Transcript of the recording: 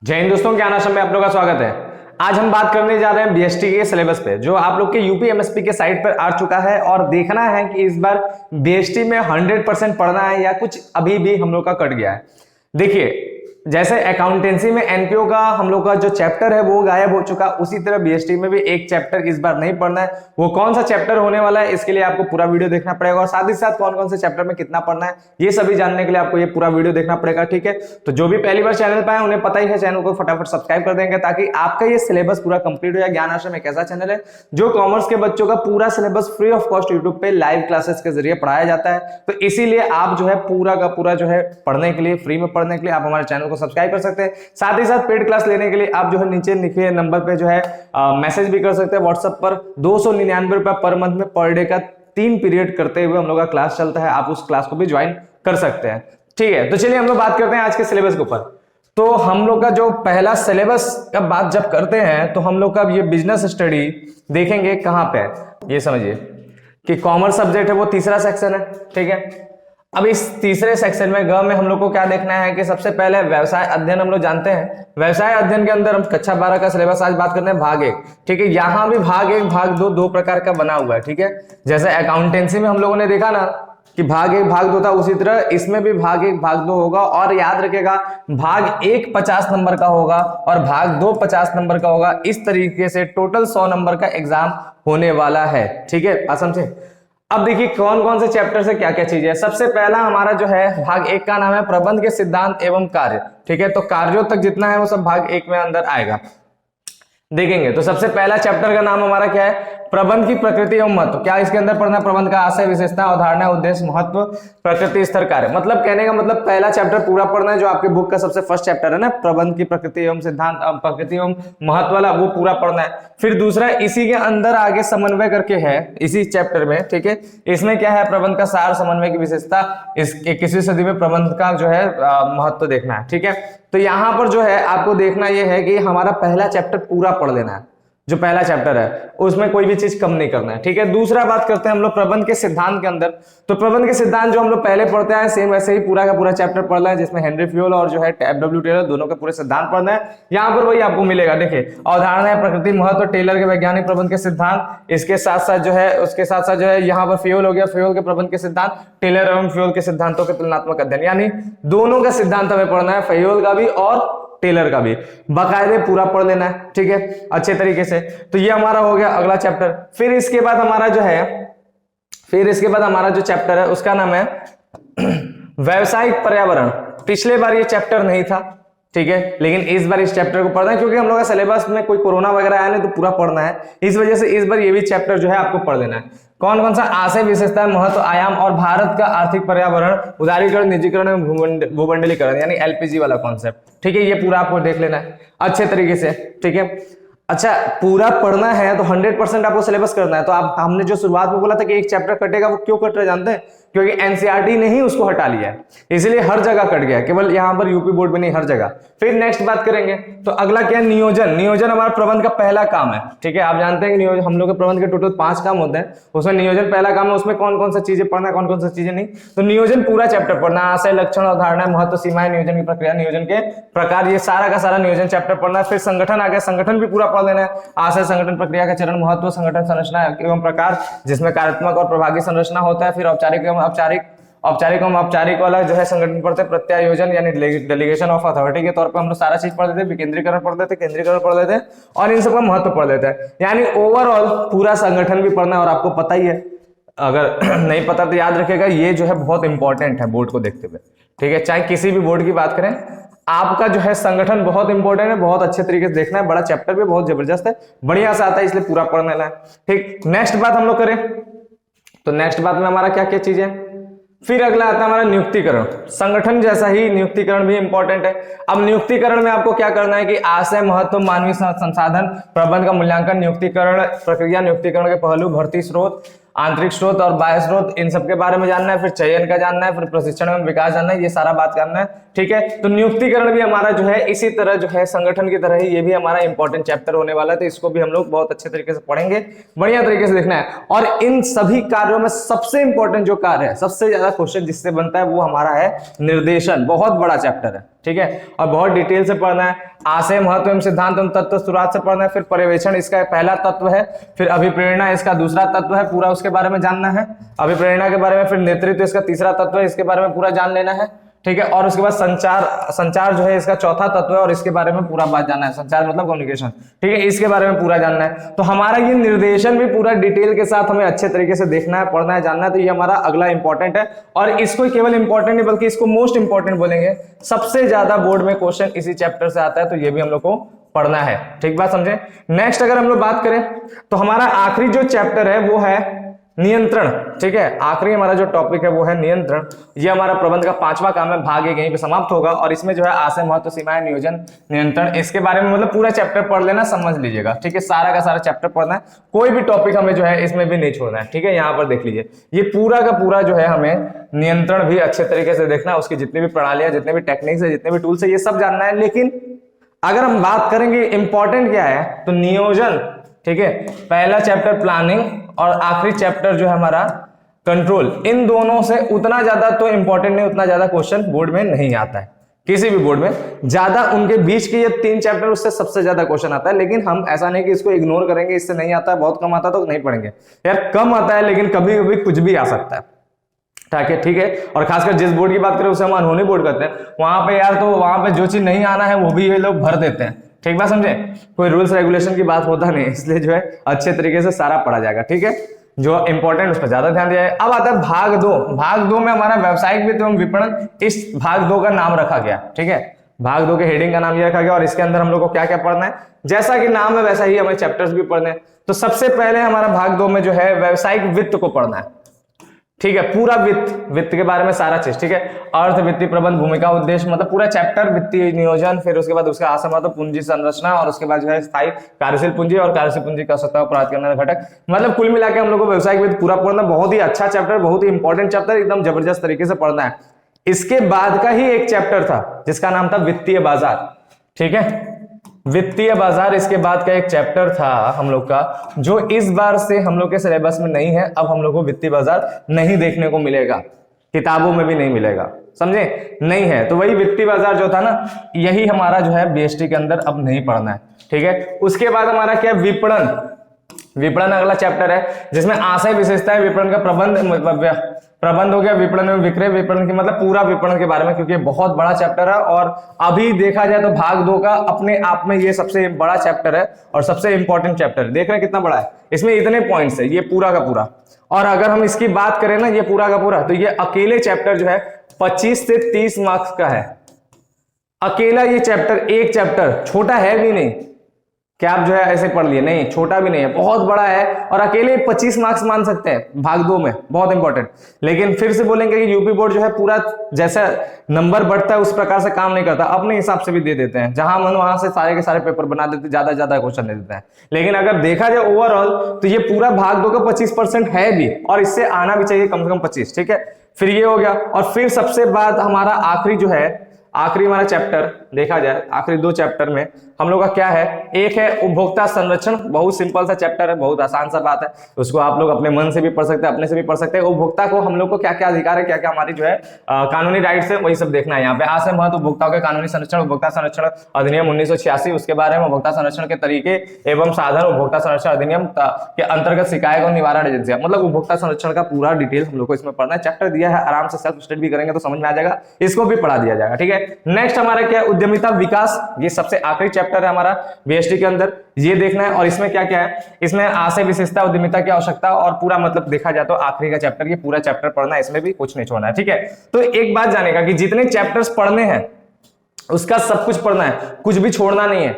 जय हिंद दोस्तों, ज्ञान आश्रम में आप लोगों का स्वागत है। आज हम बात करने जा रहे हैं बीएसटी के सिलेबस पे, जो आप लोग के यूपी एमएसपी के साइट पर आ चुका है और देखना है कि इस बार बीएसटी में 100% पढ़ना है या कुछ अभी भी हम लोग का कट गया है। देखिए, जैसे अकाउंटेंसी में एनपीओ का हम लोग का जो चैप्टर है वो गायब हो चुका, उसी तरह बीएसटी में भी एक चैप्टर इस बार नहीं पढ़ना है। वो कौन सा चैप्टर होने वाला है, इसके लिए आपको पूरा वीडियो देखना पड़ेगा और साथ ही साथ कौन कौन से चैप्टर में कितना पढ़ना है ये सभी जानने के लिए आपको ये पूरा वीडियो देखना पड़ेगा। ठीक है, तो जो भी पहली बार चैनल पर है उन्हें पता ही है, चैनल को फटाफट सब्सक्राइब कर देंगे ताकि आपका ये सिलेबस पूरा कंप्लीट हो जाए। ज्ञान आश्रम एक ऐसा चैनल है जो कॉमर्स के बच्चों का पूरा syllabus free of cost YouTube पे लाइव क्लासेस के जरिए पढ़ाया जाता है। तो इसीलिए आप जो है पूरा का पूरा जो है पढ़ने के लिए, फ्री में पढ़ने के लिए आप हमारे चैनल को सब्सक्राइब कर सकते हैं। साथ ही साथ पेड क्लास लेने के लिए आप जो है नीचे लिखे नंबर पे जो है मैसेज भी कर सकते हैं व्हाट्सएप पर। 299 रुपए पर मंथ में पर डे का 3 पीरियड करते हुए हम लोग का क्लास चलता है, आप उस क्लास को भी ज्वाइन कर सकते हैं। ठीक है, तो चलिए हम लोग बात करते हैं आज के सिलेबस के ऊपर। तो हम लोग का जो पहला सिलेबस का बात जब करते हैं तो हम लोग का ये बिजनेस स्टडी देखेंगे कहां पे है। ये समझिए कि कॉमर्स सब्जेक्ट है वो तीसरा सेक्शन है। ठीक है, अब इस तीसरे सेक्शन में ग में हम लोग को क्या देखना है कि सबसे पहले व्यवसाय अध्ययन हम लोग जानते हैं। व्यवसाय अध्ययन के अंदर हम कक्षा 12 का सिलेबस आज बात करते हैं भाग 1। ठीक है, यहाँ भी भाग 1 भाग 2 दो प्रकार का बना हुआ है। ठीक है, जैसे अकाउंटेंसी में हम लोगों ने देखा ना कि भाग 1 भाग 2 था, उसी तरह इसमें भी भाग 1 भाग 2 होगा। और याद रखेगा, भाग 1 50 नंबर का होगा और भाग 2 50 नंबर का होगा। इस तरीके से टोटल 100 नंबर का एग्जाम होने वाला है। ठीक है, बात समझे। अब देखिए कौन कौन से चैप्टर से क्या क्या चीजें है। सबसे पहला हमारा जो है भाग 1 का नाम है प्रबंध के सिद्धांत एवं कार्य। ठीक है, तो कार्यों तक जितना है वो सब भाग 1 में अंदर आएगा, देखेंगे। तो सबसे पहला चैप्टर का नाम हमारा क्या है, प्रबंध की प्रकृति एवं महत्व। क्या इसके अंदर पढ़ना, प्रबंध का आशय, विशेषता, अवधारणा, उद्देश्य, महत्व, प्रकृति, स्तर, कार्य। मतलब कहने का मतलब पहला चैप्टर पूरा पढ़ना है जो आपके बुक का सबसे फर्स्ट चैप्टर है ना, प्रबंध की प्रकृति एवं सिद्धांत, प्रकृति एवं महत्व वाला, वो पूरा पढ़ना है। फिर दूसरा इसी के अंदर आगे समन्वय करके है इसी चैप्टर में। ठीक है, इसमें क्या है, प्रबंध का सार, समन्वय की विशेषता, इस 21वीं सदी में प्रबंध का जो है महत्व देखना है। ठीक है, तो यहाँ पर जो है आपको देखना यह है कि हमारा पहला चैप्टर पूरा पढ़ लेना है। जो पहला चैप्टर है उसमें कोई भी चीज कम नहीं करना है। ठीक है, दूसरा बात करते हैं हम लोग प्रबंध के सिद्धांत के अंदर। तो प्रबंध के सिद्धांत जो हम लोग पहले पढ़ते हैं सेम वैसे ही पूरा का पूरा चैप्टर पढ़ना है, जिसमें हेनरी फ्यूल और जो है एफडब्ल्यू टेलर दोनों के पूरे सिद्धांत पढ़ना है। यहाँ पर वही आपको मिलेगा। देखिए, अवधारणा, प्रकृति, महत्व, टेलर के वैज्ञानिक प्रबंध के सिद्धांत, इसके साथ साथ जो है उसके साथ साथ जो है यहाँ पर फ्यूल हो गया, फ्यूल के प्रबंध के सिद्धांत, टेलर एवं फ्यूल के सिद्धांतों के तुलनात्मक अध्ययन, यानी दोनों का सिद्धांत हमें पढ़ना है, फ्यूल का भी और टेलर का भी बाकायदे पूरा पढ़ लेना है। ठीक है, अच्छे तरीके से। तो ये हमारा हो गया अगला चैप्टर। फिर इसके बाद हमारा जो चैप्टर है उसका नाम है व्यावसायिक पर्यावरण। पिछले बार ये चैप्टर नहीं था। ठीक है, लेकिन इस बार इस चैप्टर को पढ़ना है क्योंकि हम लोग का सिलेबस में कोई कोरोना वगैरह आया नहीं तो पूरा पढ़ना है। इस वजह से इस बार ये भी चैप्टर जो है आपको पढ़ लेना है। कौन कौन सा, आशय, विशेषता, महत्व, आयाम और भारत का आर्थिक पर्यावरण, उदारीकरण, निजीकरण एवं भूमंडलीकरण, यानी एलपीजी वाला कॉन्सेप्ट। ठीक है, ये पूरा आपको देख लेना है अच्छे तरीके से। ठीक है, अच्छा पूरा पढ़ना है तो 100% आपको सिलेबस करना है। तो आप, हमने जो शुरुआत में बोला था कि एक चैप्टर कटेगा, वो क्यों कट रहा है जानते हैं? क्योंकि एनसीईआरटी ने ही उसको हटा लिया है, इसलिए हर जगह कट गया, केवल यहाँ पर यूपी बोर्ड में नहीं, हर जगह। फिर नेक्स्ट बात करेंगे तो अगला क्या है, नियोजन। नियोजन हमारा प्रबंध का पहला काम है। ठीक है, आप जानते हैं कि नियोजन हम लोग के प्रबंध के टोटल 5 काम होते हैं, उसमें नियोजन पहला काम है। उसमें कौन कौन सा चीजें पढ़ना है, कौन कौन सा चीजें नहीं। तो नियोजन पूरा चैप्टर पढ़ना, आशय, लक्षण, अवधारणा, महत्व, सीमाएं, नियोजन की प्रक्रिया, नियोजन के प्रकार, ये सारा का सारा नियोजन चैप्टर पढ़ना है। फिर संगठन आ गया, संगठन भी पूरा पढ़ लेना है। आशय, संगठन प्रक्रिया का चरण, महत्व, संगठन संरचना एवं प्रकार, जिसमें कार्यात्मक और प्रभावी संरचना होता है। फिर औपचारिक एवं औपचारिक वाला जो है संगठन पढ़ते, प्रत्यायोजन यानी डेलीगेशन ऑफ अथॉरिटी के तौर पे हम लोग सारा चीज पढ़ लेते हैं। विकेंद्रीकरण पढ़ लेते हैं, केंद्रीकरण पढ़ लेते हैं और इन सबका महत्व पढ़ लेते हैं। यानी ओवरऑल पूरा संगठन भी पढ़ना है। और आपको पता ही है, अगर नहीं पता तो याद रखिएगा, ये जो है बहुत इंपॉर्टेंट है बोर्ड को देखते हुए। ठीक है, चाहे किसी भी बोर्ड की बात करें, आपका जो है संगठन बहुत इंपॉर्टेंट है, बहुत अच्छे तरीके से देखना है। बड़ा चैप्टर भी बहुत जबरदस्त है, बढ़िया से आता है, इसलिए पूरा पढ़ लेना है। ठीक, नेक्स्ट बात हम लोग करें तो नेक्स्ट बात में हमारा क्या क्या चीजें, फिर अगला आता है हमारा नियुक्तिकरण। संगठन जैसा ही नियुक्तिकरण भी इंपॉर्टेंट है। अब नियुक्तिकरण में आपको क्या करना है कि आशय, महत्व, मानवीय संसाधन, प्रबंध का मूल्यांकन, नियुक्तिकरण प्रक्रिया, नियुक्तिकरण के पहलू, भर्ती स्रोत, आंतरिक स्रोत और बाह्य स्रोत, इन सब के बारे में जानना है। फिर चयन का जानना है, फिर प्रशिक्षण एवं विकास जानना है, ये सारा बात करना है। ठीक है, तो नियुक्तिकरण भी हमारा जो है इसी तरह जो है संगठन की तरह ही ये भी हमारा इंपॉर्टेंट चैप्टर होने वाला है। तो इसको भी हम लोग बहुत अच्छे तरीके से पढ़ेंगे, बढ़िया तरीके से देखना है। और इन सभी कार्यों में सबसे इंपॉर्टेंट जो कार्य है, सबसे ज्यादा क्वेश्चन जिससे बनता है, वो हमारा है निर्देशन। बहुत बड़ा चैप्टर है, ठीक है, और बहुत डिटेल से पढ़ना है। आशय, महत्व एवं सिद्धांत एवं तत्व शुरुआत से पढ़ना है, फिर पर्यवेक्षण इसका पहला तत्व है, फिर अभिप्रेरणा इसका दूसरा तत्व है, पूरा उसके बारे में जानना है, अभिप्रेरणा के बारे में, फिर नेतृत्व इसका तीसरा तत्व है, इसके बारे में पूरा जान लेना है, ठीक है, और उसके बाद संचार जो है इसका चौथा तत्व है और इसके बारे में पूरा बात जानना है, संचार मतलब कम्युनिकेशन, ठीक है, इसके बारे में पूरा जानना है। तो हमारा ये निर्देशन भी पूरा डिटेल के साथ हमें अच्छे तरीके से देखना है, पढ़ना है, जानना है। तो ये हमारा अगला इंपॉर्टेंट है, और इसको केवल इंपॉर्टेंट नहीं बल्कि इसको मोस्ट इंपॉर्टेंट बोलेंगे। सबसे ज्यादा बोर्ड में क्वेश्चन इसी चैप्टर से आता है, तो ये भी हम लोग को पढ़ना है, ठीक बात समझे। नेक्स्ट अगर हम लोग बात करें तो हमारा आखिरी जो चैप्टर है वो है नियंत्रण, ठीक है, आखिरी हमारा जो टॉपिक है वो है नियंत्रण। ये हमारा प्रबंध का 5वां काम है, भाग एक यहीं पे समाप्त होगा, और इसमें जो है आशय, महत्व, सीमाएं, नियोजन, नियंत्रण, इसके बारे में मतलब पूरा चैप्टर पढ़ लेना, समझ लीजिएगा, ठीक है, सारा का सारा चैप्टर पढ़ना है, कोई भी टॉपिक हमें जो है इसमें भी नहीं छोड़ना है, ठीक है। यहाँ पर देख लीजिए, ये पूरा का पूरा जो है हमें नियंत्रण भी अच्छे तरीके से देखना है, उसकी जितनी भी प्रणालियां, जितने भी टेक्निक्स है, जितने भी टूल्स है, ये सब जानना है। लेकिन अगर हम बात करेंगे इंपॉर्टेंट क्या है तो नियोजन, ठीक है, पहला चैप्टर प्लानिंग और आखिरी चैप्टर जो है हमारा कंट्रोल, इन दोनों से उतना ज्यादा तो इंपॉर्टेंट नहीं, उतना ज्यादा क्वेश्चन बोर्ड में नहीं आता है, किसी भी बोर्ड में ज्यादा उनके बीच के ये 3 चैप्टर उससे सबसे ज्यादा क्वेश्चन आता है। लेकिन हम ऐसा नहीं कि इसको इग्नोर करेंगे, इससे नहीं आता है, बहुत कम आता है तो नहीं पढ़ेंगे यार, कम आता है लेकिन कभी कभी कुछ भी आ सकता है, ठीक है। और खासकर जिस बोर्ड की बात करें उसे हम अनहोनी बोर्ड कहते हैं, वहां पे यार तो वहां पे जो चीज नहीं आना है वो भी ये लोग भर देते हैं, ठीक बात समझे, कोई रूल्स रेगुलेशन की बात होता नहीं, इसलिए जो है अच्छे तरीके से सारा पढ़ा जाएगा, ठीक है, जो इंपॉर्टेंट उस पर ज्यादा ध्यान दिया है। अब आता है भाग 2। भाग 2 में हमारा व्यावसायिक वित्त एवं विपणन, इस भाग 2 का नाम रखा गया, ठीक है, भाग 2 के हेडिंग का नाम ये रखा गया, और इसके अंदर हम लोग को क्या क्या पढ़ना है, जैसा कि नाम है वैसा ही हमें चैप्टर्स भी पढ़ने हैं। तो सबसे पहले हमारा भाग 2 में जो है व्यावसायिक वित्त को पढ़ना है, ठीक है, पूरा वित्त के बारे में सारा चीज, ठीक है, अर्थ, वित्तीय प्रबंध, भूमिका, उद्देश्य, मतलब पूरा चैप्टर, वित्तीय नियोजन, फिर उसके बाद उसका आशय, महत्व, पूंजी संरचना, और उसके बाद जो है स्थायी कार्यशील पूंजी और कार्यशील पूंजी का आवश्यकता प्राप्त करने वाला घटक, मतलब कुल मिलाकर हम लोग को व्यवसायिक वित्त पूरा पढ़ना, बहुत ही अच्छा चैप्टर, बहुत ही इंपॉर्टेंट चैप्टर, एकदम जबरदस्त तरीके से पढ़ना है। इसके बाद का ही एक चैप्टर था जिसका नाम था वित्तीय बाजार, ठीक है, वित्तीय बाजार इसके बाद का एक चैप्टर था हम लोग का, जो इस बार से हम लोग के सिलेबस में नहीं है। अब हम लोग को वित्तीय बाजार नहीं देखने को मिलेगा, किताबों में भी नहीं मिलेगा, समझे, नहीं है। तो वही वित्तीय बाजार जो था ना, यही हमारा जो है बीएसटी के अंदर अब नहीं पढ़ना है, ठीक है। उसके बाद हमारा क्या, विपणन। विपणन अगला चैप्टर है जिसमें आशय, विशेषताएं, विपणन का प्रबंध हो गया, विपणन में विक्रय, विपणन की मतलब पूरा विपणन के बारे में, क्योंकि बहुत बड़ा चैप्टर है, और अभी देखा जाए तो भाग 2 का अपने आप में ये सबसे बड़ा चैप्टर है और सबसे इंपॉर्टेंट चैप्टर है। देख रहे हैं कितना बड़ा है, इसमें इतने पॉइंट्स है, ये पूरा का पूरा। और अगर हम इसकी बात करें ना, ये पूरा का पूरा, तो ये अकेले चैप्टर जो है 25 से 30 मार्क्स का है, अकेला ये चैप्टर, एक चैप्टर, छोटा है भी नहीं कि आप जो है ऐसे पढ़ लिए, नहीं, छोटा भी नहीं है, बहुत बड़ा है, और अकेले 25 मार्क्स मान सकते हैं भाग 2 में, बहुत इंपॉर्टेंट। लेकिन फिर से बोलेंगे कि यूपी बोर्ड जो है पूरा जैसा नंबर बढ़ता है उस प्रकार से काम नहीं करता, अपने हिसाब से भी दे देते हैं, जहां मन वहां से सारे के सारे पेपर बना देते, ज्यादा क्वेश्चन दे देते हैं। लेकिन अगर देखा जाए ओवरऑल तो ये पूरा भाग 2 का 25% है भी, और इससे आना भी चाहिए कम से कम 25, ठीक है। फिर ये हो गया, और फिर सबसे बाद हमारा आखिरी जो है, आखिरी हमारा चैप्टर देखा जाए, आखिरी 2 चैप्टर में हम लोग का क्या है, एक है उपभोक्ता संरक्षण, बहुत सिंपल सा चैप्टर है, बहुत आसान सा बात है, उसको आप लोग अपने मन से भी पढ़ सकते हैं, अपने से भी पढ़ सकते हैं। उपभोक्ता को हम लोग को क्या क्या अधिकार है, क्या क्या हमारी जो है कानूनी राइट्स है, वही सब देखना है यहाँ पे। आशय, महत्व, उपभोक्ताओं के कानूनी संरक्षण, उपभोक्ता संरक्षण अधिनियम 1986, उसके बारे में उपभोक्ता संरक्षण के तरीके एवं साधन, उपभोक्ता संरक्षण अधिनियम के अंतर्गत शिकायत और निवारण एजेंसियां, मतलब उपभोक्ता संरक्षण का पूरा डिटेल हम लोग को इसमें पढ़ना है। चैप्टर दिया है, आराम से सेल्फ स्टडी भी करेंगे तो समझ में आ जाएगा, इसको भी पढ़ा दिया जाएगा, ठीक है। नेक्स्ट हमारा क्या है, उद्यमिता विकास, ये सबसे आखिरी चैप्टर है हमारा बीएसटी के अंदर, ये देखना है। और इसमें क्या क्या है, इसमें आशय, विशेषता, उद्यमिता की आवश्यकता, और पूरा मतलब देखा जाए तो आखिरी का चैप्टर, ये पूरा चैप्टर पढ़ना है, इसमें भी कुछ नहीं छोड़ना है, ठीक है। तो एक बात जानेगा कि जितने चैप्टर्स पढ़ने हैं उसका सब कुछ पढ़ना है, कुछ भी छोड़ना नहीं है।